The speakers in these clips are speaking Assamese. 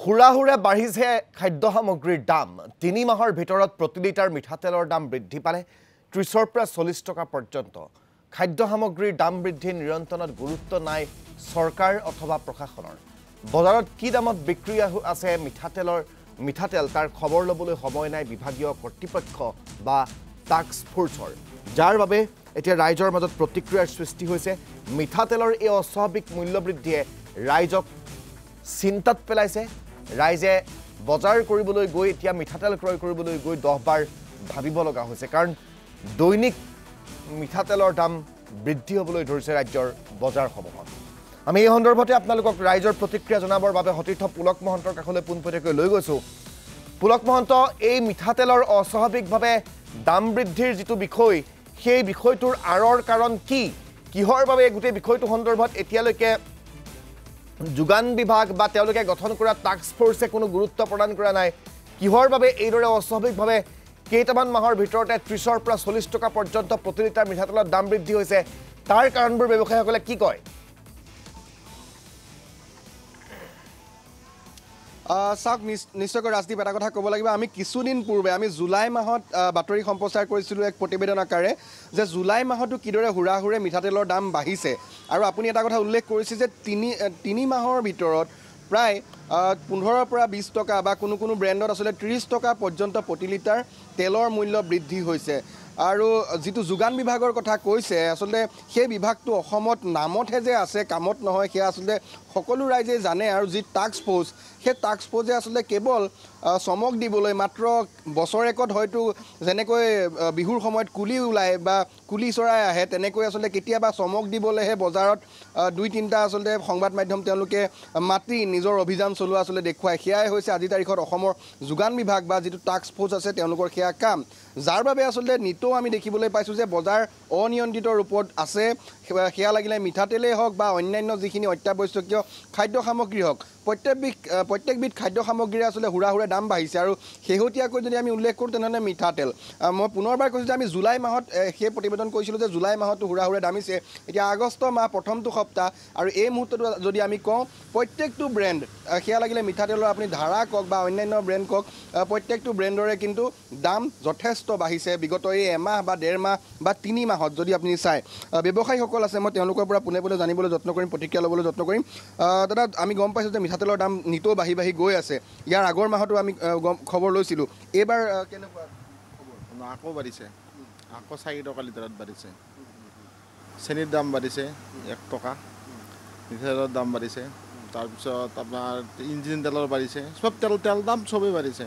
হুৰাহুৰে বাঢ়িছে খাদ্য সামগ্ৰীৰ দাম ৩ মাহৰ ভিতৰত প্ৰতি লিটাৰ মিঠাতেলৰ দাম বৃদ্ধি পালে ৩০ৰ পৰা ৪০ টকা পৰ্যন্ত খাদ্য সামগ্ৰীৰ দাম বৃদ্ধি নিৰন্তৰত গুৰুত্ব নাই চৰকাৰ অথবা প্ৰশাসনৰ বজাৰত কি দামত বিক্ৰী আছে মিঠাতেল তাৰ খবৰ লবলৈ সময় নাই বিভাগীয় কৰ্তৃপক্ষ বা টাস্ক ফোৰ্চৰ যাৰ বাবে এতিয়া ৰাইজৰ মাজত প্ৰতিক্ৰিয়াৰ সৃষ্টি হৈছে মিঠাতেলৰ এই অস্বাভাৱিক মূল্য বৃদ্ধিয়ে ৰাইজক চিন্তাত পেলাইছে ৰাইজে বজাৰ কৰিবলৈ গৈ এতিয়া মিঠাতেল ক্ৰয় কৰিবলৈ গৈ 10 বাৰ ভাবিব লগা হৈছে কাৰণ দৈনিক মিঠাতেলৰ দাম বৃদ্ধি হ'বলৈ ধৰিছে ৰাজ্যৰ বজাৰসমূহত আমি এই সন্দৰ্ভতে আপোনালোকক ৰাইজৰ প্ৰতিক্ৰিয়া জনাবৰ বাবে সতীৰ্থ পুলক মহন্তৰ কাষলৈ পোনপটীয়াকৈ লৈ গৈছো পুলক মহন্ত এই মিঠাতেলৰ অস্বাভাৱিকভাৱে দাম বৃদ্ধিৰ যিটো বিষয় সেই বিষয়টোৰ আঁৰৰ কাৰণ কি কিহৰ বাবে এই গোটেই বিষয়টো সন্দৰ্ভত এতিয়ালৈকে যোগান বিভাগ বা তেওঁলোকে গঠন কৰা টাস্ক ফোৰ্সে কোনো গুৰুত্ব প্ৰদান কৰা নাই কিহৰ বাবে এইদৰে অস্বাভাৱিকভাৱে কেইটামান মাহৰ ভিতৰতে ৩০ৰ পৰা ৪০ টকা পৰ্যন্ত প্ৰতি লিটাৰ মিঠাতেলৰ দাম বৃদ্ধি হৈছে তাৰ কাৰণবোৰ ব্যৱসায়ীসকলে কি কয় চাওক নিশ্চয়কৈ ৰাজদীপ এটা কথা ক'ব লাগিব আমি কিছুদিন পূৰ্বে আমি জুলাই মাহত বাতৰি সম্প্ৰচাৰ কৰিছিলোঁ এক প্ৰতিবেদন আকাৰে যে জুলাই মাহতো কিদৰে হুৰাহুৰে মিঠাতেলৰ দাম বাঢ়িছে আৰু আপুনি এটা কথা উল্লেখ কৰিছে যে তিনি মাহৰ ভিতৰত প্ৰায় 15ৰ পৰা 20 টকা বা কোনো ব্ৰেণ্ডত আসলে 30 টকা পৰ্যন্ত প্ৰতি লিটাৰ তেলৰ মূল্য বৃদ্ধি হৈছে আৰু যেটো যোগান বিভাগৰ কথা কৈছে আসলে সেই বিভাগটো অসমত নামতহে যে আছে কামত নহয় সেয়া আসলে সকলো ৰাইজে জানে আৰু যি টাস্ক ফোৰ্স সেই টাস্ক ফোৰ্সে আসলে কেৱল চমক দিবলৈ মাত্ৰ বছৰেকত হয়তো যেনেকৈ বিহুৰ সময়ত কুলি ওলায় বা কুলি চৰাই আহে তেনেকৈ আসলে কেতিয়াবা চমক দিবলৈহে বজাৰত 2-3টা আসলে সংবাদ মাধ্যম তেওঁলোকে মাতি নিজৰ অভিযান চলোৱা আসলে দেখুৱায় সেয়াই হৈছে আজি তাৰিখত অসমৰ যোগান বিভাগ বা যেটো টাস্ক ফোৰ্স আছে তেওঁলোকৰ সেয়া কাম যাৰ বাবে আসলে নিতৌ আমি দেখিবলৈ পাইছো যে বজাৰ অনিয়ন্ত্ৰিত ৰূপত আছে সেয়া লাগিলে মিঠাতেলেই হওক বা অন্যান্য যিখিনি অত্যাৱশ্যকীয় খাদ্য সামগ্ৰী হওক প্ৰত্যেকবিধ খাদ্য সামগ্ৰীৰ আসলে হুৰাহুৰে দাম বাঢ়িছে আৰু শেহতীয়াকৈ যদি আমি উল্লেখ কৰোঁ তেনেহ'লে মিঠাতেল মই পুনৰবাৰ কৈছোঁ যে আমি জুলাই মাহত সেই প্ৰতিবেদন কৰিছিলোঁ যে জুলাই মাহতো হুৰাহুৰে দামিছে এতিয়া আগষ্ট মাহ প্ৰথমটো সপ্তাহ আৰু এই মুহূৰ্তত যদি আমি কওঁ প্ৰত্যেকটো ব্ৰেণ্ড সেয়া লাগিলে মিঠাতেলৰ আপুনি ধাৰা কওক বা অন্যান্য ব্ৰেণ্ড কওক প্ৰত্যেকটো ব্ৰেণ্ডৰে কিন্তু দাম যথেষ্ট বাঢ়িছে বিগত এই এমাহ বা 1.5 মাহ বা 3 মাহত যদি আপুনি চাই ব্যৱসায়ীসকল আছে মই তেওঁলোকৰ পৰা পোনে জানিবলৈ যত্ন কৰিম প্ৰতিক্ৰিয়া ল'বলৈ যত্ন কৰিম দাদা আমি গম পাইছোঁ যে মিঠাতেলৰ দাম নিতৌ বাঢ়ি গৈ আছে ইয়াৰ আগৰ মাহতো আমি খবৰ লৈছিলোঁ এইবাৰ কেনেকুৱা খবৰ আকৌ বাঢ়িছে আকৌ 4 টকা লিটাৰত বাঢ়িছে চেনিৰ দাম বাঢ়িছে 1 টকা মিঠাতেলৰ দাম বাঢ়িছে তাৰপিছত আপোনাৰ ইঞ্জিন তেলৰ বাঢ়িছে সব তেল দাম সবেই বাঢ়িছে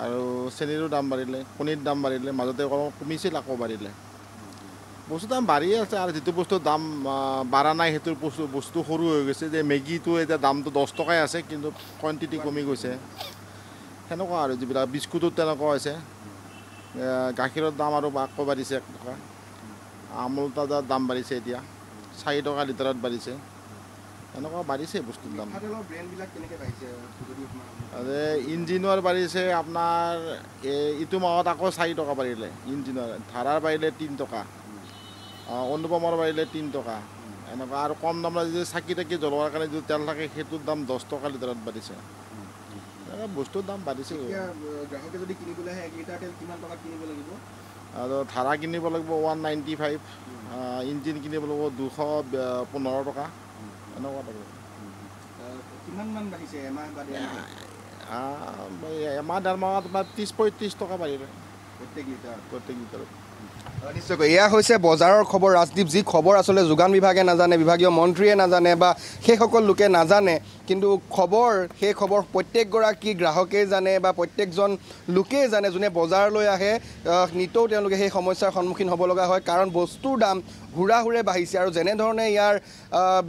আৰু চেনিৰো দাম বাঢ়িলে কণীৰ দাম বাঢ়িলে মাজতে কমিছিল আকৌ বাঢ়িলে বস্তু দাম বাঢ়িয়ে আছে আৰু যেটো বস্তু দাম বাঢ়া নাই সেইটো বস্তু সৰু হৈ গৈছে যে মেগীটো এতিয়া দামটো 10 টকাই আছে কিন্তু কোৱান্টিটি কমি গৈছে সেনেকুৱা আৰু যিবিলাক বিস্কুটৰ তেনেকুৱা হৈছে গাখীৰৰ দাম আৰু আকৌ বাঢ়িছে 1 টকা আমুল তাজাৰ দাম বাঢ়িছে এতিয়া 4 টকা লিটাৰত বাঢ়িছে এনেকুৱা বাঢ়িছে বস্তুৰ দাম ব্ৰেণ্ডবিলাক কেনেকৈ বাঢ়িছে ইঞ্জিনৰ বাঢ়িছে আপোনাৰ ইটো মাহত আকৌ 4 টকা বাঢ়িলে ইঞ্জিনৰ ধাৰাৰ বাঢ়িলে 3 টকা অনুপমৰ বাঢ়িলে 3 টকা এনেকুৱা আৰু কম দামৰ যদি চাকি জ্বলোৱাৰ কাৰণে যদি তেল থাকে সেইটোৰ দাম 10 টকা লিটাৰত বাঢ়িছে বস্তুৰ দাম বাঢ়িছে গ্ৰাহকে যদি কিনিবলৈ আহে 1 লিটাৰ তেল কিমান টকাত কিনিব লাগিব আৰু ধাৰা কিনিব লাগিব 195 ইঞ্জিন কিনিব লাগিব 215 টকা এনেকুৱা কিমান মান বাঢ়িছে এমাহ বা এমাহ 1.5 মাহত আপোনাৰ 30-35 টকা বাঢ়িলে প্ৰত্যেক লিটাৰত নিশ্চয়কৈ এয়া হৈছে বজাৰৰ খবৰ ৰাজদীপ যি খবৰ আসলে যোগান বিভাগে নাজানে বিভাগীয় মন্ত্ৰীয়ে নাজানে বা সেইসকল লোকে নাজানে কিন্তু সেই খবৰ প্ৰত্যেকগৰাকী গ্ৰাহকেই জানে বা প্ৰত্যেকজন লোকেই জানে যোনে বজাৰলৈ আহে নিতৌ তেওঁলোকে সেই সমস্যাৰ সন্মুখীন হ'ব লগা হয় কাৰণ বস্তুৰ দাম হুৰাহুৰে বাঢ়িছে আৰু যেনেধৰণে ইয়াৰ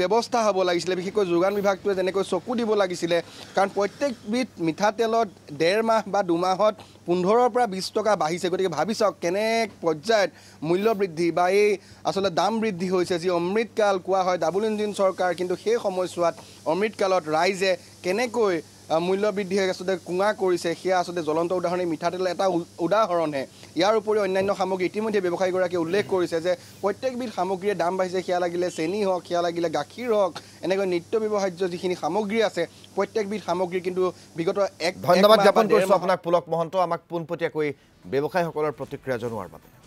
ব্যৱস্থা হ'ব লাগিছিলে বিশেষকৈ যোগান বিভাগটোৱে যেনেকৈ চকু দিব লাগিছিলে কাৰণ প্ৰত্যেকবিধ মিঠাতেলত 1.5 মাহ বা 2 মাহত 15ৰ পৰা 20 টকা বাঢ়িছে গতিকে ভাবি চাওক কেনে পৰ্যায়ত মূল্য বৃদ্ধি বা এই আসলে দাম বৃদ্ধি হৈছে যি অমৃতকাল কোৱা হয় ডাবল ইঞ্জিন চৰকাৰ কিন্তু সেই সময়ছোৱাত অমৃতকালত ৰাইজে কেনেকৈ মূল্য বৃদ্ধি আচলতে কুঙা কৰিছে সেয়া আচলতে জ্বলন্ত উদাহৰণ মিঠাতেল এটা উদাহৰণহে ইয়াৰ উপৰিও অন্যান্য সামগ্ৰী ইতিমধ্যে ব্যৱসায়ীগৰাকীয়ে উল্লেখ কৰিছে যে প্ৰত্যেকবিধ সামগ্ৰীৰ দাম বাঢ়িছে সেয়া লাগিলে চেনি হওক সেয়া লাগিলে গাখীৰ হওক এনেকৈ নিত্য ব্যৱহাৰ্য যিখিনি সামগ্ৰী আছে প্ৰত্যেকবিধ সামগ্ৰী কিন্তু বিগত ধন্যবাদ জ্ঞাপন কৰিছোঁ আপোনাক পুলক মহন্ত আমাক পোনপটীয়াকৈ ব্যৱসায়ীসকলৰ প্ৰতিক্ৰিয়া জনোৱাৰ বাবে